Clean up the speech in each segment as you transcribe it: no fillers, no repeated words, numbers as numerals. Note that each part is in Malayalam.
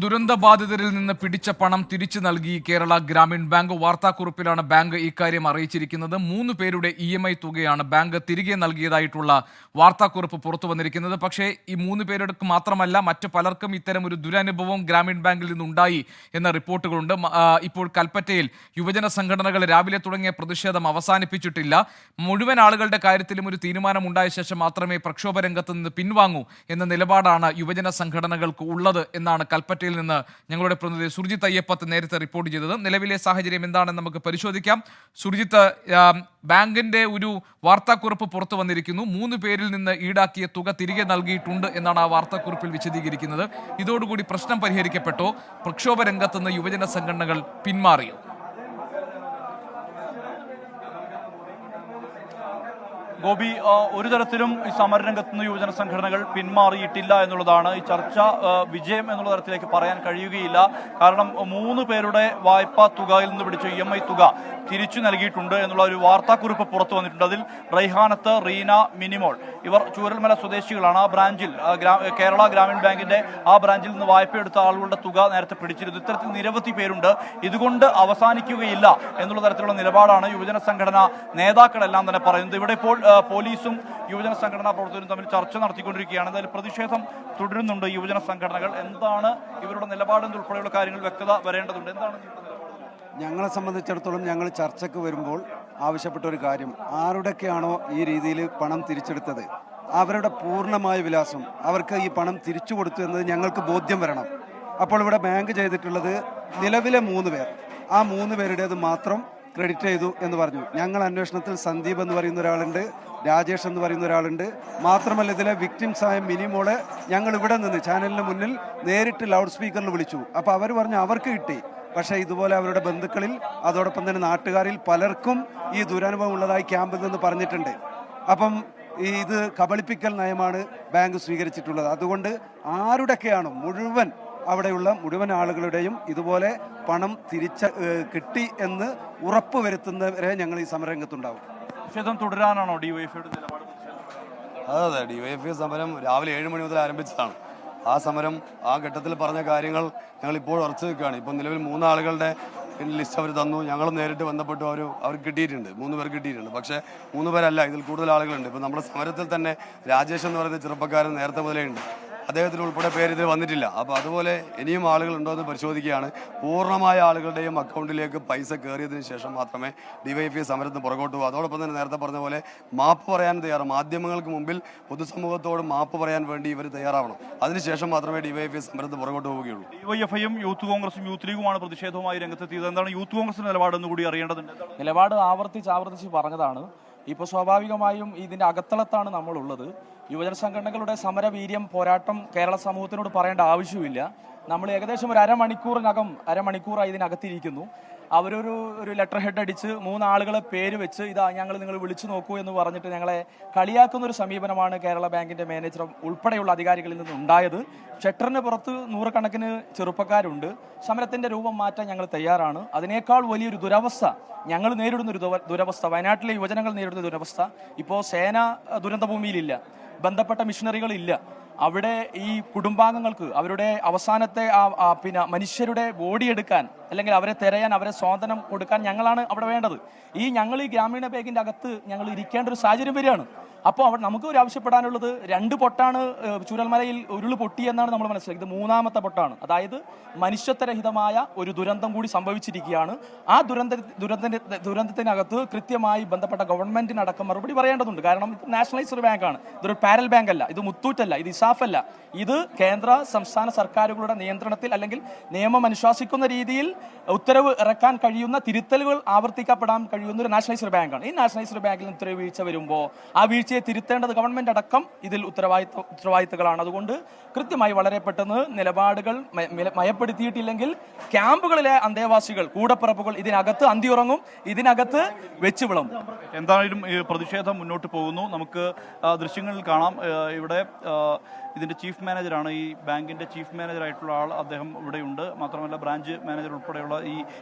ദുരന്തബാധിതരിൽ നിന്ന് പിടിച്ച പണം തിരിച്ചു നൽകി കേരള ഗ്രാമീൺ ബാങ്ക്. വാർത്താക്കുറിപ്പിലാണ് ബാങ്ക് ഇക്കാര്യം അറിയിച്ചിരിക്കുന്നത്. 3 പേരുടെ EMI തുകയാണ് ബാങ്ക് തിരികെ നൽകിയതായിട്ടുള്ള വാർത്താക്കുറിപ്പ് പുറത്തു വന്നിരിക്കുന്നത്. പക്ഷേ ഈ 3 പേർക്ക് മാത്രമല്ല, മറ്റു പലർക്കും ഇത്തരം ഒരു ദുരനുഭവം ഗ്രാമീൺ ബാങ്കിൽ നിന്നുണ്ടായി എന്ന റിപ്പോർട്ടുകളുണ്ട്. ഇപ്പോൾ കൽപ്പറ്റയിൽ യുവജന സംഘടനകൾ രാവിലെ തുടങ്ങിയ പ്രതിഷേധം അവസാനിപ്പിച്ചിട്ടില്ല. മുഴുവൻ ആളുകളുടെ കാര്യത്തിലും ഒരു തീരുമാനമുണ്ടായ ശേഷം മാത്രമേ പ്രക്ഷോഭ രംഗത്ത് നിന്ന് പിൻവാങ്ങൂ എന്ന നിലപാടാണ് യുവജന സംഘടനകൾക്ക് ഉള്ളത് എന്നാണ് കൽപ്പറ്റയിൽ നിന്ന് ഞങ്ങളുടെ പ്രതിനിധി സുർജിത്ത് അയ്യപ്പത്ത് നേരത്തെ റിപ്പോർട്ട് ചെയ്തത്. നിലവിലെ സാഹചര്യം എന്താണെന്ന് നമുക്ക് പരിശോധിക്കാം. സുർജിത്ത്, ബാങ്കിന്റെ ഒരു വാർത്താക്കുറിപ്പ് പുറത്തു വന്നിരിക്കുന്നു. 3 പേരിൽ നിന്ന് ഈടാക്കിയ തുക തിരികെ നൽകിയിട്ടുണ്ട് എന്നാണ് ആ വാർത്താക്കുറിപ്പിൽ വിശദീകരിക്കുന്നത്. ഇതോടുകൂടി പ്രശ്നം പരിഹരിക്കപ്പെട്ടോ? പ്രക്ഷോഭ രംഗത്തുനിന്ന് യുവജന സംഘടനകൾ പിന്മാറിയോ? ഗോപി, ഒരു തരത്തിലും ഈ സമരരംഗത്ത് നിന്ന് യുവജന സംഘടനകൾ പിന്മാറിയിട്ടില്ല എന്നുള്ളതാണ്. ഈ ചർച്ച വിജയം എന്നുള്ള തരത്തിലേക്ക് പറയാൻ കഴിയുകയില്ല. കാരണം 3 പേരുടെ വായ്പാ തുകയിൽ നിന്ന് പിടിച്ച EMI തുക തിരിച്ചു നൽകിയിട്ടുണ്ട് എന്നുള്ള ഒരു വാർത്താക്കുറിപ്പ് പുറത്തു വന്നിട്ടുണ്ട്. അതിൽ റൈഹാനത്ത്, റീന, മിനിമോൾ ഇവർ ചൂരൽമല സ്വദേശികളാണ്. ആ ബ്രാഞ്ചിൽ, കേരള ഗ്രാമീൺ ബാങ്കിന്റെ ആ ബ്രാഞ്ചിൽ നിന്ന് വായ്പ എടുത്ത ആളുകളുടെ തുക നേരത്തെ പിടിച്ചിരുന്നു. ഇത്തരത്തിൽ നിരവധി പേരുണ്ട്. ഇതുകൊണ്ട് അവസാനിക്കുകയില്ല എന്നുള്ള തരത്തിലുള്ള നിലപാടാണ് യുവജന സംഘടനാ നേതാക്കളെല്ലാം തന്നെ പറയുന്നത്. ഇവിടെ ഇപ്പോൾ പോലീസും യുവജന സംഘടനാ പ്രവർത്തകരും തമ്മിൽ ചർച്ച നടത്തിക്കൊണ്ടിരിക്കുകയാണ്. എന്തായാലും പ്രതിഷേധം തുടരുന്നുണ്ട് യുവജന സംഘടനകൾ. എന്താണ് ഇവരുടെ നിലപാടെന്നുൾപ്പെടെയുള്ള കാര്യങ്ങൾ വ്യക്തത വരേണ്ടതുണ്ട്. എന്താണ് ഞങ്ങളെ സംബന്ധിച്ചിടത്തോളം ഞങ്ങൾ ചർച്ചയ്ക്ക് വരുമ്പോൾ ആവശ്യപ്പെട്ട ഒരു കാര്യം, ആരുടെയൊക്കെയാണോ ഈ രീതിയിൽ പണം തിരിച്ചെടുത്തത് അവരുടെ പൂർണ്ണമായ വിലാസം, അവർക്ക് ഈ പണം തിരിച്ചു കൊടുത്തു എന്നത് ഞങ്ങൾക്ക് ബോധ്യം വരണം. അപ്പോൾ ഇവിടെ ബാങ്ക് ചെയ്തിട്ടുള്ളത് നിലവിലെ 3 പേർ, ആ 3 പേരുടേത് മാത്രം ക്രെഡിറ്റ് ചെയ്തു എന്ന് പറഞ്ഞു. ഞങ്ങൾ അന്വേഷണത്തിൽ സന്ദീപ് എന്ന് പറയുന്ന ഒരാളുണ്ട്, രാജേഷ് എന്ന് പറയുന്ന ഒരാളുണ്ട്. മാത്രമല്ല ഇതിലെ വിക്ടിംസ് ആയ മിനിമോളെ ഞങ്ങൾ ഇവിടെ നിന്ന് ചാനലിന് മുന്നിൽ നേരിട്ട് ലൗഡ് സ്പീക്കറിൽ വിളിച്ചു. അപ്പോൾ അവർ പറഞ്ഞു അവർക്ക് കിട്ടി. പക്ഷേ ഇതുപോലെ അവരുടെ ബന്ധുക്കളിൽ, അതോടൊപ്പം തന്നെ നാട്ടുകാരിൽ പലർക്കും ഈ ദുരനുഭവം ഉള്ളതായി ക്യാമ്പിൽ നിന്ന് പറഞ്ഞിട്ടുണ്ട്. അപ്പം ഇത് കബളിപ്പിക്കൽ നയമാണ് ബാങ്ക് സ്വീകരിച്ചിട്ടുള്ളത്. അതുകൊണ്ട് ആരുടെയൊക്കെയാണോ അവിടെയുള്ള മുഴുവൻ ആളുകളുടെയും ഇതുപോലെ പണം കിട്ടി എന്ന് ഉറപ്പ് വരുത്തുന്നവരെ ഞങ്ങൾ ഈ സമരരംഗത്തുണ്ടാവും. പ്രതിഷേധം തുടരാനാണോ ഡിവൈഎഫ്ഐയുടെ നിലപാട്? അതെ, ഡിവൈഎഫ്ഐ സമരം രാവിലെ 7 മണി മുതൽ ആരംഭിച്ചതാണ്. ആ സമരം, ആ ഘട്ടത്തിൽ പറഞ്ഞ കാര്യങ്ങൾ ഞങ്ങൾ ഇപ്പോൾ ഉറച്ചു നിൽക്കുകയാണ്. ഇപ്പം നിലവിൽ 3 ആളുകളുടെ ലിസ്റ്റ് അവർ തന്നു. ഞങ്ങൾ നേരിട്ട് ബന്ധപ്പെട്ടു. അവർക്ക് കിട്ടിയിട്ടുണ്ട്, 3 പേർ കിട്ടിയിട്ടുണ്ട്. പക്ഷേ 3 പേരല്ല, ഇതിൽ കൂടുതൽ ആളുകളുണ്ട്. ഇപ്പം നമ്മുടെ സമരത്തിൽ തന്നെ രാജേഷ് എന്ന് പറയുന്ന ചെറുപ്പക്കാരൻ നേരത്തെ മുതലേ ഉണ്ട്. അദ്ദേഹത്തിന് ഉൾപ്പെടെ പേര് ഇതിൽ വന്നിട്ടില്ല. അപ്പോൾ അതുപോലെ ഇനിയും ആളുകളുണ്ടോ എന്ന് പരിശോധിക്കുകയാണ്. പൂർണ്ണമായ ആളുകളുടെയും അക്കൗണ്ടിലേക്ക് പൈസ കയറിയതിന് ശേഷം മാത്രമേ ഡിവൈഎഫ്ഐ സമരത്തിന് പുറകോട്ട് പോകും. അതോടൊപ്പം തന്നെ നേരത്തെ പറഞ്ഞ പോലെ മാപ്പ് പറയാൻ തയ്യാറാണ്. മാധ്യമങ്ങൾക്ക് മുമ്പിൽ പൊതുസമൂഹത്തോട് മാപ്പ് പറയാൻ വേണ്ടി ഇവർ തയ്യാറാവണം. അതിനുശേഷം മാത്രമേ ഡിവൈഎഫ്ഐ സമരത്തിന് പുറകോട്ട് പോവുകയുള്ളൂ. ഡിവൈഎഫ്ഐയും യൂത്ത് കോൺഗ്രസും യൂത്ത് ലീഗുമാണ് പ്രതിഷേധവുമായി രംഗത്തെത്തിയത്. എന്താണ് യൂത്ത് കോൺഗ്രസിന്റെ നിലപാടെന്ന് കൂടി അറിയേണ്ടതുണ്ട്. നിലപാട് ആവർത്തിച്ച് പറഞ്ഞതാണ്. ഇപ്പോൾ സ്വാഭാവികമായും ഇതിൻ്റെ അകത്തളത്താണ് നമ്മളുള്ളത്. യുവജന സംഘടനകളുടെ സമരവീര്യം, പോരാട്ടം കേരള സമൂഹത്തിനോട് പറയേണ്ട ആവശ്യമില്ല. നമ്മൾ ഏകദേശം ഒരു അരമണിക്കൂറായി ഇതിനകത്തിരിക്കുന്നു. അവരൊരു ലെറ്റർ ഹെഡ് അടിച്ച് 3 ആളുകളെ പേര് വെച്ച് ഇതാ നിങ്ങൾ വിളിച്ചു നോക്കൂ എന്ന് പറഞ്ഞിട്ട് ഞങ്ങളെ കളിയാക്കുന്ന ഒരു സമീപനമാണ് കേരള ബാങ്കിന്റെ മാനേജർ ഉൾപ്പെടെയുള്ള അധികാരികളിൽ നിന്നുണ്ടായത്. ഷട്ടറിന് പുറത്ത് 100 കണക്കിന് ചെറുപ്പക്കാരുണ്ട്. സമരത്തിന്റെ രൂപം മാറ്റാൻ ഞങ്ങൾ തയ്യാറാണ്. അതിനേക്കാൾ വലിയൊരു ദുരവസ്ഥ ഞങ്ങൾ നേരിടുന്ന ഒരു ദുരവസ്ഥ, വയനാട്ടിലെ യുവജനങ്ങൾ നേരിടുന്ന ദുരവസ്ഥ. ഇപ്പോൾ സേന ദുരന്തഭൂമിയിലില്ല, ബന്ധപ്പെട്ട മിഷനറികളില്ല. അവിടെ ഈ കുടുംബാംഗങ്ങൾക്ക് അവരുടെ അവസാനത്തെ മനുഷ്യരുടെ ബോഡി എടുക്കാൻ, അല്ലെങ്കിൽ അവരെ തിരയാൻ, അവരെ സ്വാതന്ത്ര്യം കൊടുക്കാൻ ഞങ്ങളാണ് അവിടെ വേണ്ടത്. ഞങ്ങൾ ഈ ഗ്രാമീണ ബാങ്കിന്റെ അകത്ത് ഞങ്ങൾ ഇരിക്കേണ്ട ഒരു സാഹചര്യം വരികയാണ്. അപ്പോൾ നമുക്ക് ഒരു ആവശ്യപ്പെടാനുള്ളത്, 2 പൊട്ടാണ് ചൂരൽമലയിൽ ഉരുള് പൊട്ടിയെന്നാണ് നമ്മൾ മനസ്സിലാക്കി. ഇത് 3ാമത്തെ പൊട്ടാണ്. അതായത് മനുഷ്യത്വരഹിതമായ ഒരു ദുരന്തം കൂടി സംഭവിച്ചിരിക്കുകയാണ്. ആ ദുരന്തത്തിനകത്ത് കൃത്യമായി ബന്ധപ്പെട്ട ഗവൺമെന്റിനടക്കം മറുപടി പറയേണ്ടതുണ്ട്. കാരണം ഇത് നാഷണലൈസ്ഡ് ബാങ്കാണ്. ഇതൊരു പാരൽ ബാങ്ക് അല്ല, ഇത് മുത്തൂറ്റല്ല, ഇത് ഇസാഫ് അല്ല. ഇത് കേന്ദ്ര സംസ്ഥാന സർക്കാരുകളുടെ നിയന്ത്രണത്തിൽ, അല്ലെങ്കിൽ നിയമം അനുശാസിക്കുന്ന രീതിയിൽ ഉത്തരവ് ഇറക്കാൻ കഴിയുന്ന, തിരുത്തലുകൾ ആവർത്തിക്കപ്പെടാൻ കഴിയുന്ന ഒരു നാഷണലൈസ്ഡ് ബാങ്കാണ്. ഈ നാഷണലൈസ്ഡ് ബാങ്കിൽ ഉത്തരവ് വീഴ്ച വരുമ്പോൾ ആ വീഴ്ചയെ തിരുത്തേണ്ടത് ഗവൺമെന്റ് അടക്കം ഇതിൽ ഉത്തരവാദിത്തങ്ങളാണ്. അതുകൊണ്ട് കൃത്യമായി വളരെ പെട്ടെന്ന് നിലപാടുകൾ മയപ്പെടുത്തിയിട്ടില്ലെങ്കിൽ ക്യാമ്പുകളിലെ അന്തേവാസികൾ, കൂടപ്പിറപ്പുകൾ ഇതിനകത്ത് അന്തിയുറങ്ങും, ഇതിനകത്ത് വെച്ച് വിളമ്പും. എന്തായാലും പ്രതിഷേധം മുന്നോട്ട് പോകുന്നു. നമുക്ക് ദൃശ്യങ്ങളിൽ കാണാം. ഇവിടെ ഇതിൻ്റെ ചീഫ് മാനേജറാണ്, ഈ ബാങ്കിൻ്റെ ചീഫ് മാനേജറായിട്ടുള്ള ആൾ അദ്ദേഹം ഇവിടെയുണ്ട്. മാത്രമല്ല ബ്രാഞ്ച് മാനേജർ ഉൾപ്പെടെയുള്ള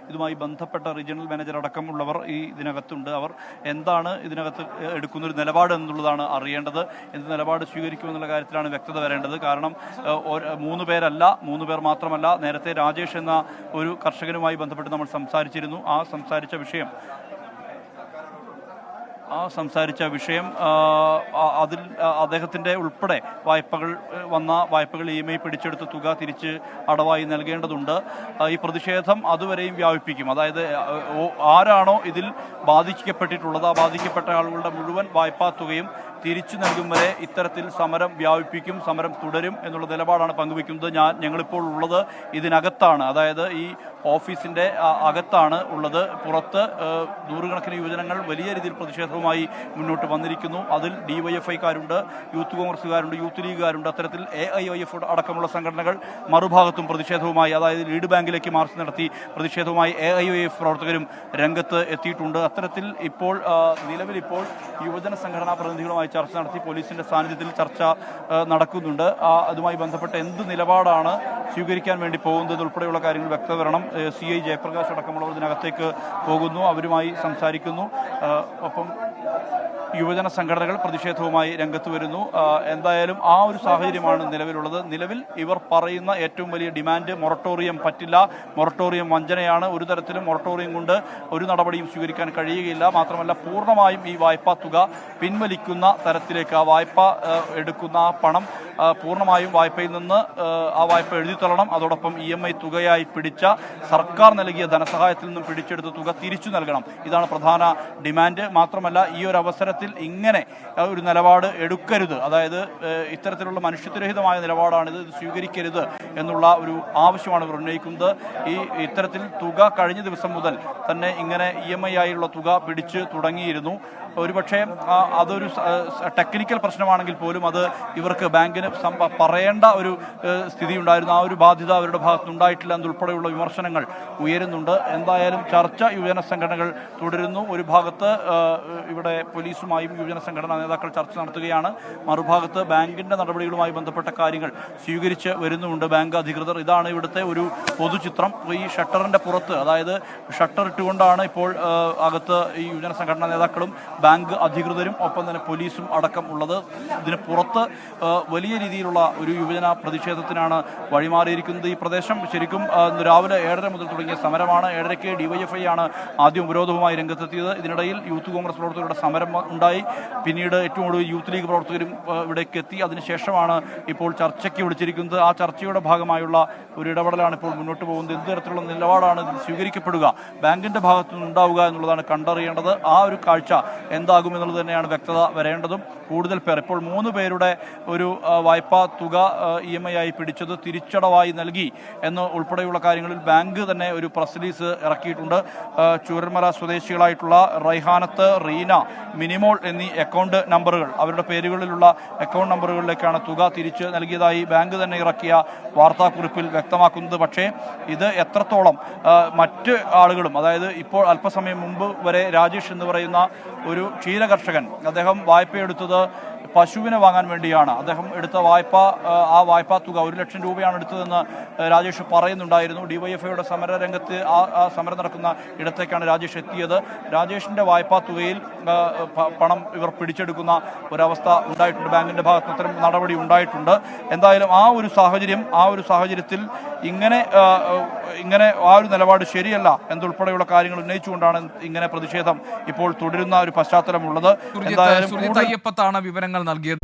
ഇതുമായി ബന്ധപ്പെട്ട റീജിയണൽ മാനേജർ അടക്കമുള്ളവർ ഇതിനകത്തുണ്ട്. അവർ എന്താണ് ഇതിനകത്ത് എടുക്കുന്നൊരു നിലപാട് എന്നുള്ളതാണ് അറിയേണ്ടത്. എന്ത് നിലപാട് സ്വീകരിക്കുമെന്നുള്ള കാര്യത്തിലാണ് വ്യക്തത വരേണ്ടത്. കാരണം 3 പേരല്ല, 3 പേർ മാത്രമല്ല, നേരത്തെ രാജേഷ് എന്ന ഒരു കർഷകനുമായി ബന്ധപ്പെട്ട് നമ്മൾ സംസാരിച്ചിരുന്നു. ആ സംസാരിച്ച വിഷയം അതിൽ അദ്ദേഹത്തിൻ്റെ ഉൾപ്പെടെ വായ്പകൾ EMI പിടിച്ചെടുത്ത തുക തിരിച്ച് അടവായി നൽകേണ്ടതുണ്ട്. ഈ പ്രതിഷേധം അതുവരെയും വ്യാപിപ്പിക്കും. അതായത് ആരാണോ ഇതിൽ ബാധിക്കപ്പെട്ടിട്ടുള്ളത്, ആ ബാധിക്കപ്പെട്ട ആളുകളുടെ മുഴുവൻ വായ്പാ തുകയും തിരിച്ചു നൽകും വരെ ഇത്തരത്തിൽ സമരം വ്യാപിപ്പിക്കും, സമരം തുടരും എന്നുള്ള നിലപാടാണ് പങ്കുവയ്ക്കുന്നത്. ഞങ്ങളിപ്പോൾ ഉള്ളത് ഇതിനകത്താണ്, അതായത് ഈ ഓഫീസിൻ്റെ അകത്താണ് ഉള്ളത്. പുറത്ത് നൂറുകണക്കിന് യുവജനങ്ങൾ വലിയ രീതിയിൽ പ്രതിഷേധവുമായി മുന്നോട്ട് വന്നിരിക്കുന്നു. അതിൽ DYFIക്കാരുണ്ട്, യൂത്ത് കോൺഗ്രസ്സുകാരുണ്ട്, യൂത്ത് ലീഗുകാരുണ്ട്. അത്തരത്തിൽ AIYF അടക്കമുള്ള സംഘടനകൾ മറുഭാഗത്തും പ്രതിഷേധവുമായി, അതായത് ലീഡ് ബാങ്കിലേക്ക് മാർച്ച് നടത്തി പ്രതിഷേധവുമായി AIYF പ്രവർത്തകരും രംഗത്ത് എത്തിയിട്ടുണ്ട്. അത്തരത്തിൽ നിലവിലിപ്പോൾ യുവജന സംഘടനാ പ്രതിനിധികളുമായി ചർച്ച നടത്തി പോലീസിന്റെ സാന്നിധ്യത്തിൽ ചർച്ച നടക്കുന്നുണ്ട്. അതുമായി ബന്ധപ്പെട്ട് എന്ത് നിലപാടാണ് സ്വീകരിക്കാൻ വേണ്ടി പോകുന്നത് ഉൾപ്പെടെയുള്ള കാര്യങ്ങൾ വ്യക്തത വരണം. CI ജയപ്രകാശ് അടക്കമുള്ളവർ ഇതിനകത്തേക്ക് പോകുന്നു, അവരുമായി സംസാരിക്കുന്നു. ഒപ്പം യുവജന സംഘടനകൾ പ്രതിഷേധവുമായി രംഗത്ത് വരുന്നു. എന്തായാലും ആ ഒരു സാഹചര്യമാണ് നിലവിലുള്ളത്. നിലവിൽ ഇവർ പറയുന്ന ഏറ്റവും വലിയ ഡിമാൻഡ് മൊറട്ടോറിയം പറ്റില്ല, മൊറട്ടോറിയം വഞ്ചനയാണ്, ഒരു തരത്തിലും മൊറട്ടോറിയം കൊണ്ട് ഒരു നടപടിയും സ്വീകരിക്കാൻ കഴിയുകയില്ല. മാത്രമല്ല പൂർണ്ണമായും ഈ വായ്പാ തുക പിൻവലിക്കുന്ന തരത്തിലേക്ക്, ആ വായ്പ എടുക്കുന്ന ആ പണം പൂർണ്ണമായും വായ്പയിൽ നിന്ന് ആ വായ്പ എഴുതിത്തള്ളണം. അതോടൊപ്പം EMI തുകയായി പിടിച്ച സർക്കാർ നൽകിയ ധനസഹായത്തിൽ നിന്നും പിടിച്ചെടുത്ത തുക തിരിച്ചു നൽകണം. ഇതാണ് പ്രധാന ഡിമാൻഡ്. മാത്രമല്ല ഈ ഒരു അവസരത്തിൽ ഇങ്ങനെ ഒരു നിലപാട് എടുക്കരുത്, അതായത് ഇത്തരത്തിലുള്ള മനുഷ്യത്വരഹിതമായ നിലപാടാണിത്, ഇത് സ്വീകരിക്കരുത് എന്നുള്ള ഒരു ആവശ്യമാണ് ഇവർ ഉന്നയിക്കുന്നത്. ഇത്തരത്തിൽ തുക കഴിഞ്ഞ ദിവസം മുതൽ തന്നെ ഇങ്ങനെ EMI ആയുള്ള തുക പിടിച്ച് തുടങ്ങിയിരുന്നു. ഒരുപക്ഷെ അതൊരു ടെക്നിക്കൽ പ്രശ്നമാണെങ്കിൽ പോലും അത് ഇവർക്ക് ബാങ്കിന് പറയേണ്ട ഒരു സ്ഥിതി ഉണ്ടായിരുന്നു. ആ ഒരു ബാധ്യത അവരുടെ ഭാഗത്തുനിന്നുണ്ടായിട്ടില്ല എന്നുൾപ്പെടെയുള്ള വിമർശനങ്ങൾ ഉയരുന്നുണ്ട്. എന്തായാലും ചർച്ച യുവജന സംഘടനകൾ തുടരുന്നു. ഒരു ഭാഗത്ത് ഇവിടെ പോലീസുമായും യുവജന സംഘടനാ നേതാക്കൾ ചർച്ച നടത്തുകയാണ്, മറുഭാഗത്ത് ബാങ്കിന്റെ നടപടികളുമായി ബന്ധപ്പെട്ട കാര്യങ്ങൾ സ്വീകരിച്ച് വരുന്നുമുണ്ട് ബാങ്ക് അധികൃതർ. ഇതാണ് ഇവിടുത്തെ ഒരു പൊതുചിത്രം. ഈ ഷട്ടറിന്റെ പുറത്ത്, അതായത് ഷട്ടർ ഇട്ടുകൊണ്ടാണ് ഇപ്പോൾ അകത്ത് ഈ യുവജന സംഘടനാ നേതാക്കളും ബാങ്ക് അധികൃതരും ഒപ്പം തന്നെ പോലീസും അടക്കം ഉള്ളത്. ഇതിന് പുറത്ത് വലിയ രീതിയിലുള്ള ഒരു യുവജന പ്രതിഷേധത്തിനാണ് വഴിമാറിയിരിക്കുന്നത്. ഈ പ്രദേശം ശരിക്കും രാവിലെ 7:30 മുതൽ തുടങ്ങിയ സമരമാണ്. 7:30-ക്ക് DYFI ആണ് ആദ്യം ഉപരോധവുമായി രംഗത്തെത്തിയത്. ഇതിനിടയിൽ യൂത്ത് കോൺഗ്രസ് പ്രവർത്തകരുടെ സമരം ഉണ്ടായി. പിന്നീട് ഏറ്റവും കൂടുതൽ യൂത്ത് ലീഗ് പ്രവർത്തകരും ഇവിടേക്ക് എത്തി. അതിനുശേഷമാണ് ഇപ്പോൾ ചർച്ചയ്ക്ക് വിളിച്ചിരിക്കുന്നത്. ആ ചർച്ചയുടെ ഭാഗമായുള്ള ഒരു ഇടപെടലാണ് ഇപ്പോൾ മുന്നോട്ട് പോകുന്നത്. എന്ത് തരത്തിലുള്ള നിലപാടാണ് ഇത് സ്വീകരിക്കപ്പെടുക, ബാങ്കിന്റെ ഭാഗത്തുനിന്ന് ഉണ്ടാവുക എന്നുള്ളതാണ് കണ്ടറിയേണ്ടത്. ആ ഒരു കാഴ്ച എന്താകുമെന്നുള്ളത് തന്നെയാണ് വ്യക്തത വരേണ്ടതും. കൂടുതൽ പേർ, ഇപ്പോൾ 3 പേരുടെ ഒരു വായ്പാ തുക EMI ആയി പിടിച്ചത് തിരിച്ചടവായി നൽകി എന്ന് ഉൾപ്പെടെയുള്ള കാര്യങ്ങളിൽ ബാങ്ക് തന്നെ ഒരു പ്രസ് റിലീസ് ഇറക്കിയിട്ടുണ്ട്. ചൂരന്മല സ്വദേശികളായിട്ടുള്ള റൈഹാനത്ത്, റീന, മിനിമോൾ എന്നീ അക്കൗണ്ട് നമ്പറുകൾ, അവരുടെ പേരുകളിലുള്ള അക്കൗണ്ട് നമ്പറുകളിലേക്കാണ് തുക തിരിച്ച് നൽകിയതായി ബാങ്ക് തന്നെ ഇറക്കിയ വാർത്താക്കുറിപ്പിൽ വ്യക്തമാക്കുന്നത്. പക്ഷേ ഇത് എത്രത്തോളം മറ്റ് ആളുകളും, അതായത് ഇപ്പോൾ അല്പസമയം മുമ്പ് വരെ രാജേഷ് എന്ന് പറയുന്ന ഒരു ക്ഷീരകർഷകൻ, അദ്ദേഹം വായ്പയെടുത്തത് പശുവിനെ വാങ്ങാൻ വേണ്ടിയാണ്. അദ്ദേഹം എടുത്ത ആ വായ്പാ തുക 1 ലക്ഷം രൂപയാണ് എടുത്തതെന്ന് രാജേഷ് പറയുന്നുണ്ടായിരുന്നു. DYFIയുടെ സമരരംഗത്ത് ആ സമരം നടക്കുന്ന ഇടത്തേക്കാണ് രാജേഷ് എത്തിയത്. രാജേഷിന്റെ വായ്പാ തുകയിൽ പണം ഇവർ പിടിച്ചെടുക്കുന്ന ഒരവസ്ഥ ഉണ്ടായിട്ടുണ്ട്. ബാങ്കിന്റെ ഭാഗത്ത് അത്തരം നടപടി ഉണ്ടായിട്ടുണ്ട്. എന്തായാലും ആ ഒരു സാഹചര്യത്തിൽ ഇങ്ങനെ ആ ഒരു നിലപാട് ശരിയല്ല എന്നുൾപ്പെടെയുള്ള കാര്യങ്ങൾ ഉന്നയിച്ചുകൊണ്ടാണ് ഇങ്ങനെ പ്രതിഷേധം ഇപ്പോൾ തുടരുന്ന ഒരു പശ്ചാത്തലമുള്ളത്. അയ്യപ്പത്താണ് വിവരങ്ങൾ നൽകിയത്.